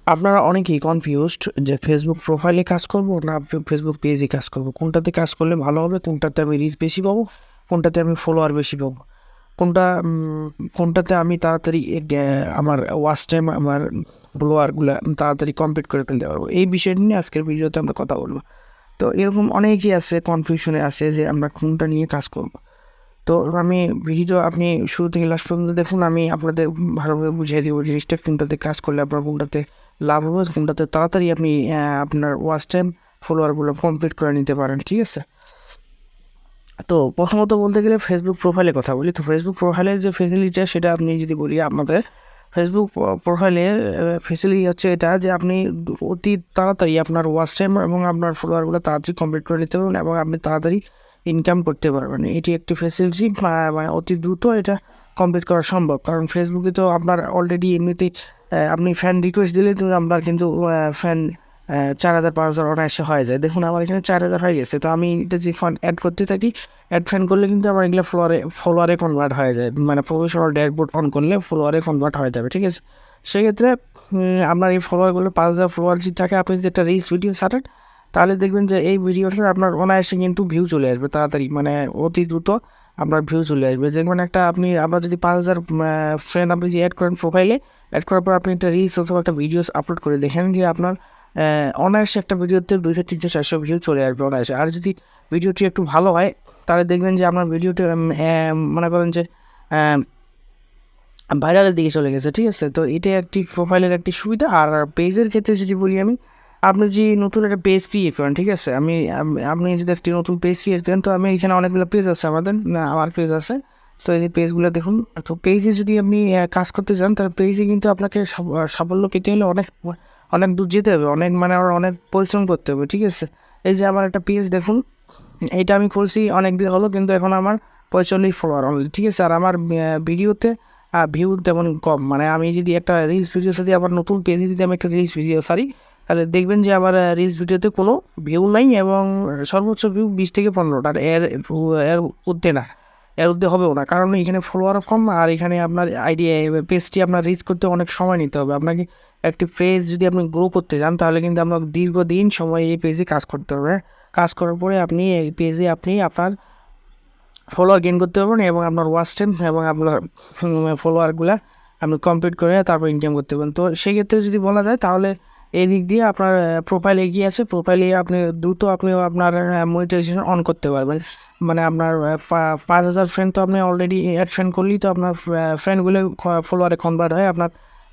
আপনারা অনেকেই কনফিউজড যে ফেসবুক প্রোফাইলে কাজ করব না ফেসবুক পেজে কাজ করব, কোনটাতে কাজ করলে ভালো হবে, কোনটাতে আমি রিচ বেশি পাবো, কোনটাতে আমি ফলোয়ার বেশি পাবো, কোনটা কোনটাতে আমি তাড়াতাড়ি আমার ওয়াচ টাইম আমার ফলোয়ারগুলো তাড়াতাড়ি কমপ্লিট করে ফেলতে পারবো। এই বিষয়টা নিয়ে আজকের ভিডিওতে আমরা কথা বলবো। তো এরকম অনেকেই আছে কনফিউশনে আছে যে আমরা কোনটা নিয়ে কাজ করব। তো আমি ভিডিও আপনি শুরু থেকে লাস্ট পর্যন্ত দেখুন, আমি আপনাদের ভালোভাবে বুঝিয়ে দেবো জিনিসটা কোনটাতে কাজ করলে আপনার কোনটাতে লাভ হবে, কোনটাতে তাড়াতাড়ি আপনি আপনার ওয়াচ টাইম ফলোয়ারগুলো কমপ্লিট করে নিতে পারেন। ঠিক আছে, তো প্রথমত বলতে গেলে ফেসবুক প্রোফাইলে কথা বলি। তো ফেসবুক প্রোফাইলের যে ফেসিলিটি সেটা আপনি যদি বলি, আপনাদের ফেসবুক প্রোফাইলে ফেসিলিটি হচ্ছে এটা যে আপনি অতি তাড়াতাড়ি আপনার ওয়াচ টাইম এবং আপনার ফলোয়ারগুলো তাড়াতাড়ি কমপ্লিট করে নিতে পারবেন এবং আপনি তাড়াতাড়ি ইনকাম করতে পারবেন। এটি একটি ফেসিলিটি, মানে অতি দ্রুত এটা কমপ্লিট করা সম্ভব। কারণ ফেসবুকে তো আপনার অলরেডি এমনিতেই আপনি ফ্যান রিকোয়েস্ট দিলে তো আপনার কিন্তু ফ্যান 4,000-5,000 অনায়াসে হয়ে যায়। দেখুন আমার এখানে 4,000 হয়ে গেছে। তো আমি এটা যে ফান্ড অ্যাড করতে থাকি, অ্যাড ফ্যান করলে কিন্তু আমার এগুলো ফলোয়ারে কনভার্ট হয়ে যায়, মানে প্রফেশনাল ড্যাশবোর্ড অন করলে ফলোয়ারে কনভার্ট হয়ে যাবে। ঠিক আছে, সেক্ষেত্রে আপনার এই ফলোয়ারগুলো 5,000 ফলোয়ার যদি থাকে, আপনি যদি একটা রিলস ভিডিও ছাড়েন তাহলে দেখবেন যে এই ভিডিওটা আপনার অনায়াসে কিন্তু ভিউ চলে আসবে তাড়াতাড়ি, মানে অতি দ্রুত আপনার ভিউ চলে আসবে। যেমন একটা আপনার যদি 5,000 ফ্রেন্ড আপনি যে অ্যাড করেন প্রোফাইলে, অ্যাড করার পর আপনি একটা রিলস অথবা একটা ভিডিওস আপলোড করে দেখেন যে আপনার অনায়াসে একটা ভিডিওতে 200-300-400 ভিউ চলে আসবে অনায়াসে। আর যদি ভিডিওটি একটু ভালো হয় তাহলে দেখবেন যে আপনার ভিডিওটি মনে করেন যে ভাইরালের দিকে চলে গেছে। ঠিক আছে, তো এটাই একটি প্রোফাইলের একটি সুবিধা। আর পেজের ক্ষেত্রে যদি বলি আমি, আপনি যে নতুন একটা পেজ ক্রিয়েট করেন, ঠিক আছে, আপনি যদি একটি নতুন পেজ ক্রিয়েট করেন, তো আমি এখানে অনেকগুলো পেজ আছে আমার পেজ আছে। তো এই যে পেজগুলো দেখুন, তো পেজে যদি আপনি কাজ করতে চান তাহলে পেজে কিন্তু আপনাকে সাফল্য পেতে হলে অনেক অনেক দূর যেতে হবে, অনেক পরিশ্রম করতে হবে। ঠিক আছে, এই যে আমার একটা পেজ দেখুন, এইটা আমি করছি অনেক দিন হলো, কিন্তু এখন আমার 45 ফলোয়ার অনলি। ঠিক আছে, আর আমার ভিডিওতে ভিউ তেমন কম, মানে আমি যদি একটা রিলস ভিডিও সাথে আবার নতুন পেজে যদি আমি একটা রিলস ভিডিও সারি, তাহলে দেখবেন যে আমার রিলস ভিডিওতে কোনো ভিউ নাই এবং সর্বোচ্চ ভিউ 20 থেকে 15টা, এর ঊর্ধ্বে না, এর ঊর্ধ্বে হবেও না। কারণ এখানে ফলোয়ারও কম, আর এখানে আপনার আইডিয়া পেজটি আপনার রিচ করতে অনেক সময় নিতে হবে। আপনাকে একটি পেজ যদি আপনি গ্রো করতে চান তাহলে কিন্তু আপনার দীর্ঘদিন সময় এই পেজে কাজ করতে হবে। কাজ করার পরে আপনি এই পেজে আপনার ফলোয়ার গেইন করতে পারবেন এবং আপনার ওয়াচ টাইম এবং আপনার ফলোয়ারগুলো আপনি কমপ্লিট করে তারপর ইনকাম করতে পারবেন। তো সেক্ষেত্রে যদি বলা যায় তাহলে এই দিক দিয়ে আপনার প্রোফাইল এগিয়ে আছে। প্রোফাইলে আপনি দ্রুত আপনার মনিটাইজেশন অন করতে পারবেন। মানে আপনার 5,000 ফ্রেন্ড তো আপনি অলরেডি অ্যাড ফ্রেন্ড করলেই তো আপনার ফ্রেন্ডগুলো ফলোয়ারে কনভার্ট হয়, আপনার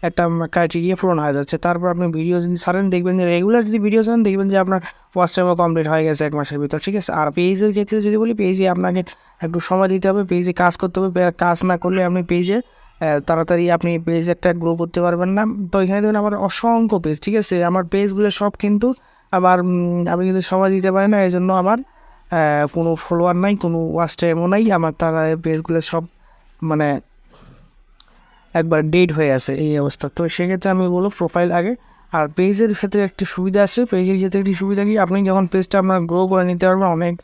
একটা ক্রাইটেরিয়া পূরণ হয়ে যাচ্ছে। তারপর আপনি ভিডিও যদি ছাড়েন দেখবেন যে রেগুলার যদি ভিডিও ছাড়েন দেখবেন যে আপনার ওয়াচ টাইমও কমপ্লিট হয়ে গেছে 1 মাসের ভিতর। ঠিক আছে, আর পেজের ক্ষেত্রে যদি বলি, পেজে আপনাকে একটু সময় দিতে হবে, পেজে কাজ করতে হবে। কাজ না করলে আপনি পেজে তাড়াতাড়ি আপনি পেজ একটা গ্রো করতে পারবেন না। তো এখানে দেখুন আমার অসংখ্য পেজ। ঠিক আছে, আমার পেজগুলো সব কিন্তু আবার আমি কিন্তু সময় দিতে পারি না, এই জন্য আমার কোনো ফলোয়ার নাই, কোনো ওয়াচ টাইমও নাই আমার। তারা পেজগুলো সব মানে একবার ডেট হয়ে আছে এই অবস্থা। তো সেক্ষেত্রে আমি বলবো প্রোফাইল আগে। আর পেজের ক্ষেত্রে একটি সুবিধা আছে, পেজের ক্ষেত্রে একটি সুবিধা কি, আপনি যখন পেজটা আপনার গ্রো করে নিতে পারবেন, অনেক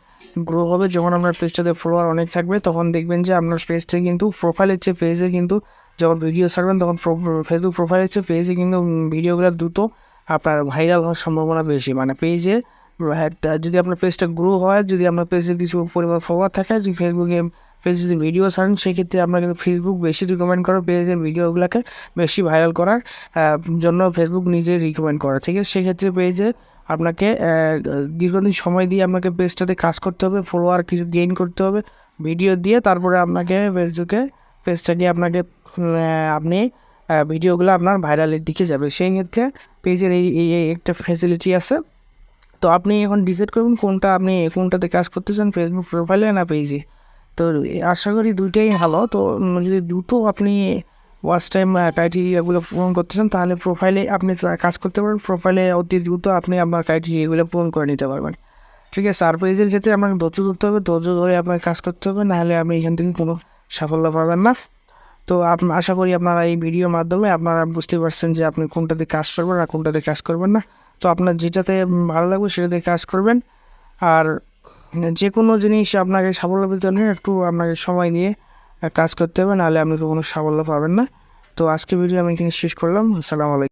গ্রো হবে, যখন আপনার পেজটাতে ফলোয়ার অনেক থাকবে তখন দেখবেন যে আপনার পেজটা কিন্তু প্রোফাইলের চেয়ে পেজে কিন্তু যখন ভিডিও ছাড়বেন তখন ফেসবুক প্রোফাইলের চেয়ে পেজে কিন্তু ভিডিওগুলো দ্রুত আপনার ভাইরাল হওয়ার সম্ভাবনা বেশি। মানে পেজে যদি আপনার পেজটা গ্রো হয়, যদি আপনার পেজে কিছু পরিমাণ ফলোয়ার থাকে, যদি ফেসবুকে পেজে যদি ভিডিও ছাড়েন, সেক্ষেত্রে আপনার কিন্তু ফেসবুক বেশি রিকমেন্ড করে পেজের ভিডিওগুলোকে বেশি ভাইরাল করার জন্য ফেসবুক নিজে রিকমেন্ড করে। ঠিক আছে, সেক্ষেত্রে পেজে আপনাকে দীর্ঘদিন সময় দিয়ে আপনাকে পেজটাতে কাজ করতে হবে, ফলোয়ার কিছু গেইন করতে হবে ভিডিও দিয়ে, তারপরে আপনাকে পেজটাকে আপনাকে আপনি ভিডিওগুলো আপনার ভাইরালের দিকে যাবে। সেই ক্ষেত্রে পেজের এই একটা ফ্যাসিলিটি আছে। তো আপনি এখন ডিসাইড করুন কোনটাতে কাজ করতে চান, ফেসবুক প্রোফাইলে না পেজে। তো আশা করি দুইটাই ভালো। তো যদি দ্রুত আপনি ওয়াচ টাইম ক্রাইটেরিয়াগুলো পূরণ করতে চান তাহলে প্রোফাইলে আপনি কাজ করতে পারবেন, প্রোফাইলে অতি দ্রুত আপনি আপনার ক্রাইটেরিয়াগুলো পূরণ করে নিতে পারবেন। ঠিক আছে, আর পেজের ক্ষেত্রে আপনাকে ধৈর্য ধরতে হবে, ধৈর্য ধরে আপনার কাজ করতে হবে, নাহলে আপনি এখান থেকে কোনো সাফল্য পাবেন না। তো আশা করি আপনারা এই ভিডিওর মাধ্যমে আপনারা বুঝতে পারছেন যে আপনি কোনটাতে কাজ করবেন আর কোনটাতে কাজ করবেন না। তো আপনার যেটাতে ভালো লাগবে সেটাতে কাজ করবেন। আর যে কোনো জিনিস আপনাকে সাফল্য পেতে হলে একটু আপনাকে সময় নিয়ে কাজ করতে হবে, নাহলে আপনি কোনো সাফল্য পাবেন না। তো আজকে ভিডিও আমি এখানে শেষ করলাম। আসসালামু আলাইকুম।